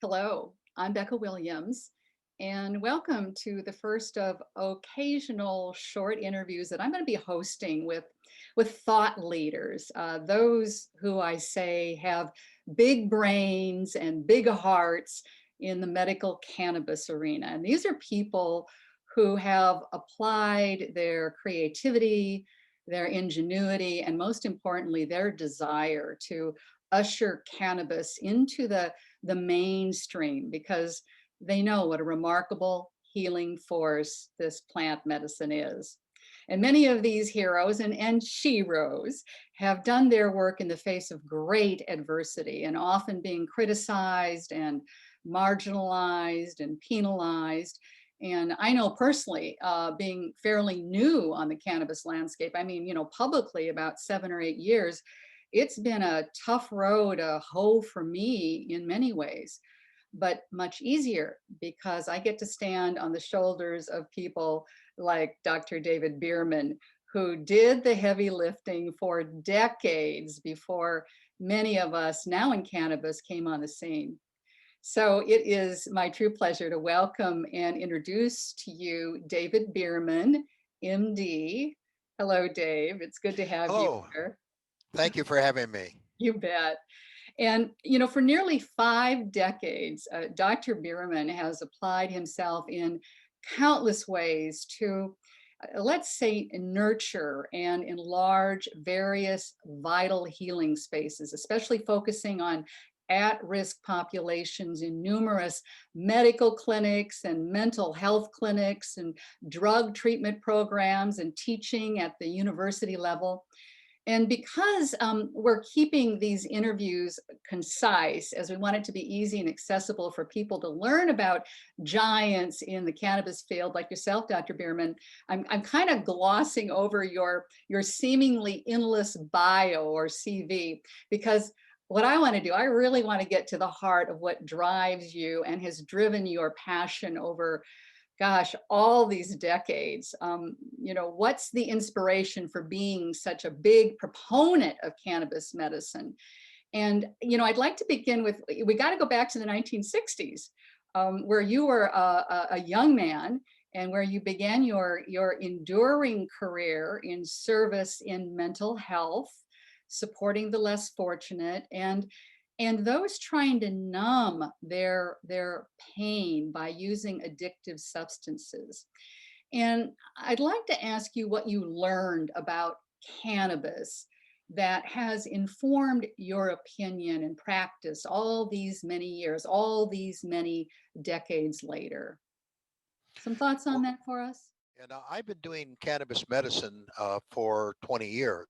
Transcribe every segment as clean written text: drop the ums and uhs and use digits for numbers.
Hello, I'm Becca Williams, and welcome to the first of occasional short interviews that I'm going to be hosting with thought leaders, those who I say have big brains and big hearts in the medical cannabis arena. And these are people who have applied their creativity, their ingenuity, and most importantly, their desire to usher cannabis into the mainstream because they know what a remarkable healing force this plant medicine is. And many of these heroes and sheroes have done their work in the face of great adversity and often being criticized and marginalized and penalized. And I know personally, being fairly new on the cannabis landscape, I mean, publicly about 7 or 8 years, it's been a tough road to hoe for me in many ways, but much easier because I get to stand on the shoulders of people like Dr. David Bearman, who did the heavy lifting for decades before many of us now in cannabis came on the scene. So it is my true pleasure to welcome and introduce to you David Bearman, MD. Hello, Dave. It's good to have you Hello, here. thank you for having me. You bet. And, for nearly 5 decades, Dr. Bearman has applied himself in countless ways to, let's say, nurture and enlarge various vital healing spaces, especially focusing on at-risk populations in numerous medical clinics and mental health clinics and drug treatment programs and teaching at the university level. And because we're keeping these interviews concise, as we want it to be easy and accessible for people to learn about giants in the cannabis field like yourself, Dr. Bearman, I'm kind of glossing over your seemingly endless bio or CV, because what I want to do, I really want to get to the heart of what drives you and has driven your passion over, gosh, all these decades. What's the inspiration for being such a big proponent of cannabis medicine? And, I'd like to begin with, we got to go back to the 1960s, where you were a young man and where you began your enduring career in service in mental health, supporting the less fortunate, and those trying to numb their pain by using addictive substances. And I'd like to ask you what you learned about cannabis that has informed your opinion and practice all these many years, all these many decades later. Some thoughts on Well, that for us? I've been doing cannabis medicine for 20 years,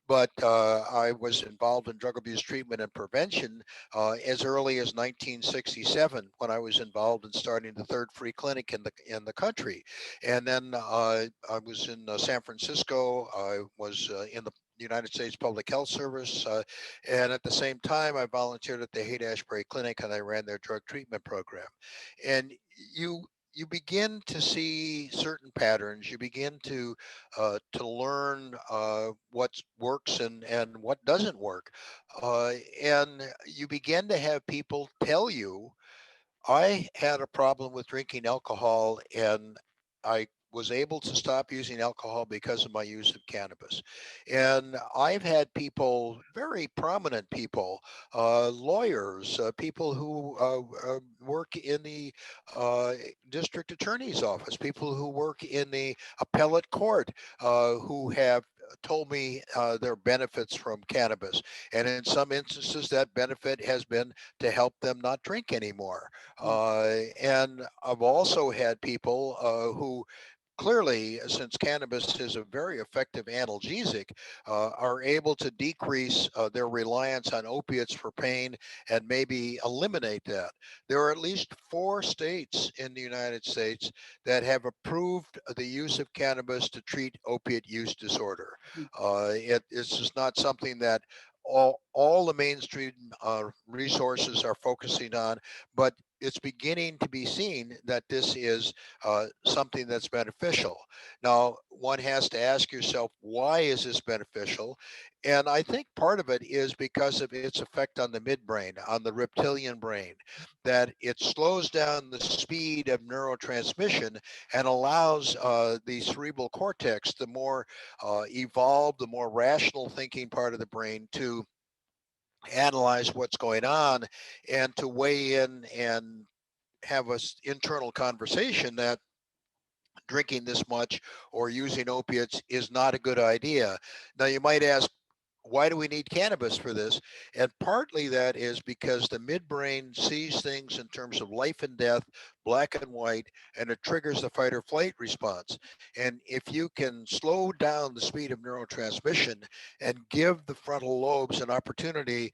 but I was involved in drug abuse treatment and prevention as early as 1967 when I was involved in starting the third free clinic in the country. And then I was in San Francisco. I was in the United States Public Health Service. And at the same time, I volunteered at the Haight-Ashbury Clinic and I ran their drug treatment program. And you begin to see certain patterns. You begin to learn what works and what doesn't work, and you begin to have people tell you, I had a problem with drinking alcohol and I was able to stop using alcohol because of my use of cannabis. And I've had people, very prominent people, lawyers, people who work in the uh, district attorney's office, people who work in the appellate court, who have told me their benefits from cannabis. And in some instances, that benefit has been to help them not drink anymore. And I've also had people who clearly, since cannabis is a very effective analgesic, are able to decrease their reliance on opiates for pain and maybe eliminate that. There are at least 4 states in the United States that have approved the use of cannabis to treat opiate use disorder. It's just not something that all the mainstream resources are focusing on, but it's beginning to be seen that this is something that's beneficial. Now, one has to ask yourself, why is this beneficial? And I think part of it is because of its effect on the midbrain, on the reptilian brain, that it slows down the speed of neurotransmission and allows the cerebral cortex, the more evolved, the more rational thinking part of the brain, to analyze what's going on and to weigh in and have an internal conversation that drinking this much or using opiates is not a good idea. Now, you might ask, why do we need cannabis for this? And partly that is because the midbrain sees things in terms of life and death, black and white, and it triggers the fight or flight response. And if you can slow down the speed of neurotransmission and give the frontal lobes an opportunity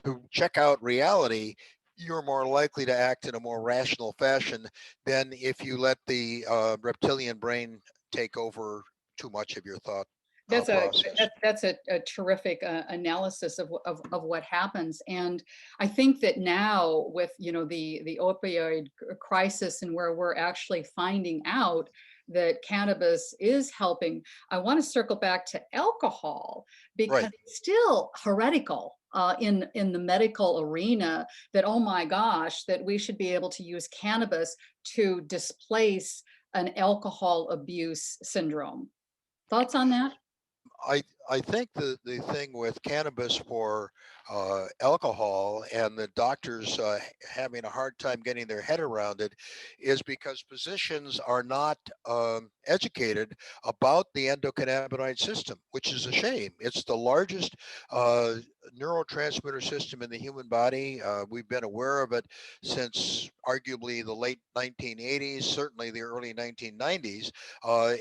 to check out reality, you're more likely to act in a more rational fashion than if you let the reptilian brain take over too much of your thought That's a process. that's a terrific analysis of what happens, and I think that now with the opioid crisis and where we're actually finding out that cannabis is helping. I want to circle back to alcohol because Right. it's still heretical in the medical arena that, oh my gosh, that we should be able to use cannabis to displace an alcohol abuse syndrome. Thoughts on that? I I think the thing with cannabis for alcohol and the doctors having a hard time getting their head around it is because physicians are not educated about the endocannabinoid system, which is a shame. It's the largest uh, neurotransmitter system in the human body. We've been aware of it since arguably the late 1980s, certainly the early 1990s.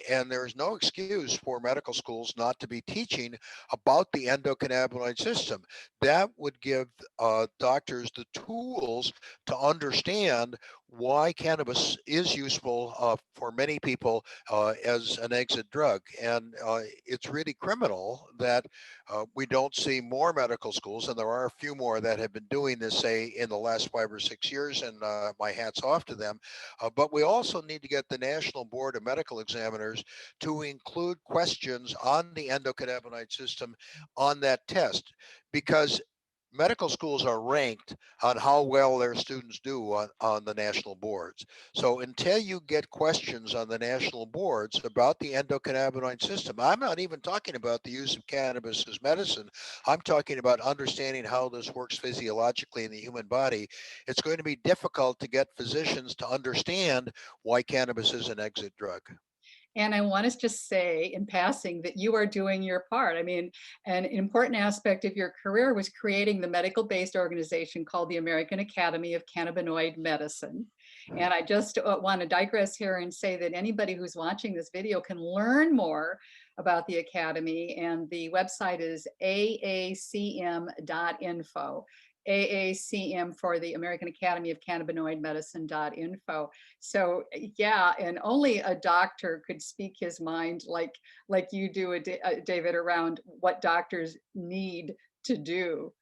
And there's no excuse for medical schools not to be teaching about the endocannabinoid system. That would give doctors the tools to understand why cannabis is useful for many people as an exit drug. And it's really criminal that we don't see more medical schools, and there are a few more that have been doing this, say, in the last 5 or 6 years, and my hat's off to them. But we also need to get the National Board of Medical Examiners to include questions on the endocannabinoid system on that test, because medical schools are ranked on how well their students do on the national boards. So until you get questions on the national boards about the endocannabinoid system, I'm not even talking about the use of cannabis as medicine. I'm talking about understanding how this works physiologically in the human body. It's going to be difficult to get physicians to understand why cannabis is an exit drug. And I want to just say in passing that you are doing your part. I mean, an important aspect of your career was creating the medical based organization called the American Academy of Cannabinoid Medicine. And I just want to digress here and say that anybody who's watching this video can learn more about the Academy. And the website is aacm.info. AACM for the American Academy of Cannabinoid Medicine.info. So yeah, and only a doctor could speak his mind like you do, David, around what doctors need to do.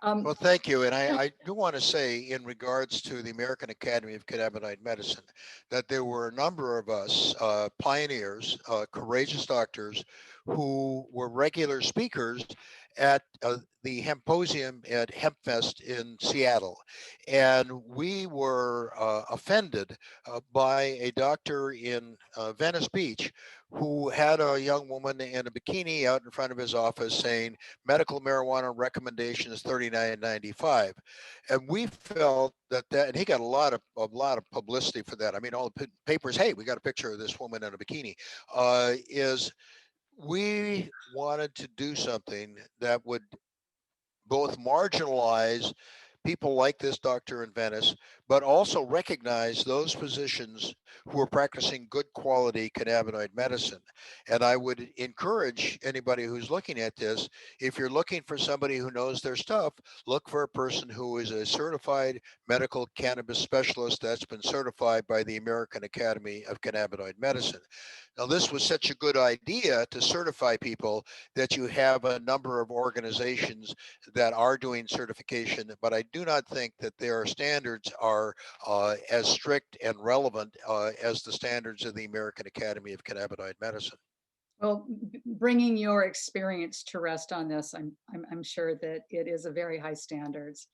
Um, Well, thank you. And I do want to say, in regards to the American Academy of Cannabinoid Medicine, that there were a number of us, pioneers, courageous doctors, who were regular speakers at the Hemposium at HempFest in Seattle. And we were offended by a doctor in Venice Beach who had a young woman in a bikini out in front of his office saying, medical marijuana recommendation is 39.95, and we felt that, and he got a lot of publicity for that. I mean, all the papers, hey, we got a picture of this woman in a bikini. Is we wanted to do something that would both marginalize people like this doctor in Venice, but also recognize those physicians who are practicing good quality cannabinoid medicine. And I would encourage anybody who's looking at this, if you're looking for somebody who knows their stuff, look for a person who is a certified medical cannabis specialist that's been certified by the American Academy of Cannabinoid Medicine. Now, this was such a good idea to certify people that you have a number of organizations that are doing certification. But I do not think that their standards are as strict and relevant as the standards of the American Academy of Cannabinoid Medicine. Well, bringing your experience to rest on this, I'm sure that it is a very high standards.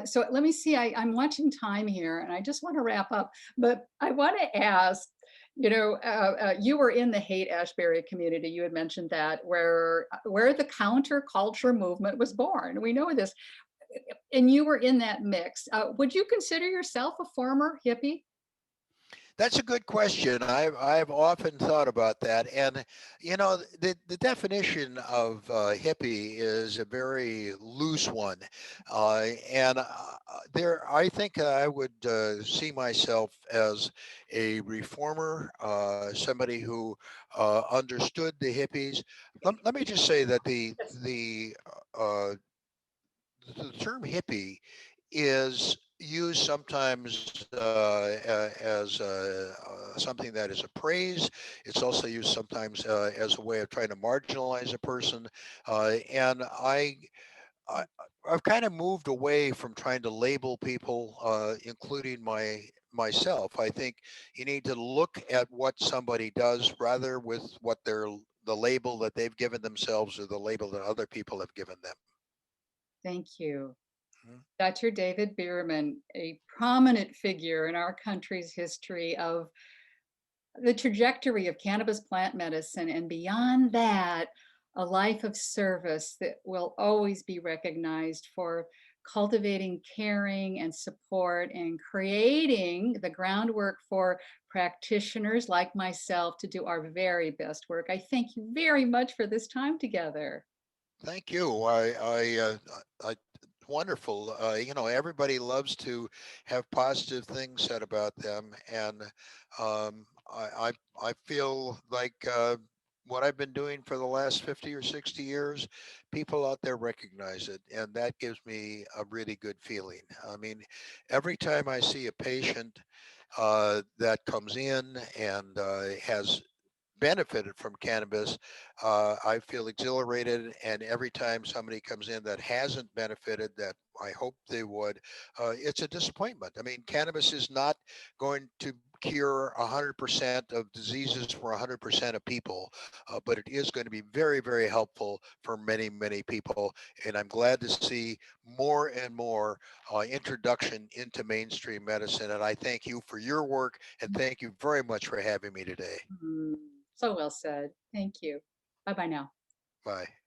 So let me see, I'm watching time here and I just want to wrap up, but I want to ask, you were in the Haight-Ashbury community. You had mentioned that where the counterculture movement was born. We know this, and you were in that mix. Would you consider yourself a former hippie? That's a good question. I've often thought about that, and the definition of hippie is a very loose one, and there I think I would see myself as a reformer, somebody who understood the hippies. Let me just say that Yes. uh, the term hippie is used sometimes as something that is a praise. It's also used sometimes as a way of trying to marginalize a person. And I, I've kind of moved away from trying to label people, including myself. I think you need to look at what somebody does rather with what the label that they've given themselves or the label that other people have given them. Thank you. Mhm. Dr. David Bearman, a prominent figure in our country's history of the trajectory of cannabis plant medicine, and beyond that, a life of service that will always be recognized for cultivating caring and support and creating the groundwork for practitioners like myself to do our very best work. I thank you very much for this time together. Thank you. Wonderful. Everybody loves to have positive things said about them, and I feel like what I've been doing for the last 50 or 60 years, people out there recognize it, and that gives me a really good feeling. I mean, every time I see a patient that comes in and has benefited from cannabis, I feel exhilarated. And every time somebody comes in that hasn't benefited, that I hope they would, it's a disappointment. I mean, cannabis is not going to cure 100% of diseases for 100% of people, but it is going to be very, very helpful for many, many people. And I'm glad to see more and more introduction into mainstream medicine. And I thank you for your work and thank you very much for having me today. So well said. Thank you. Bye bye now. Bye.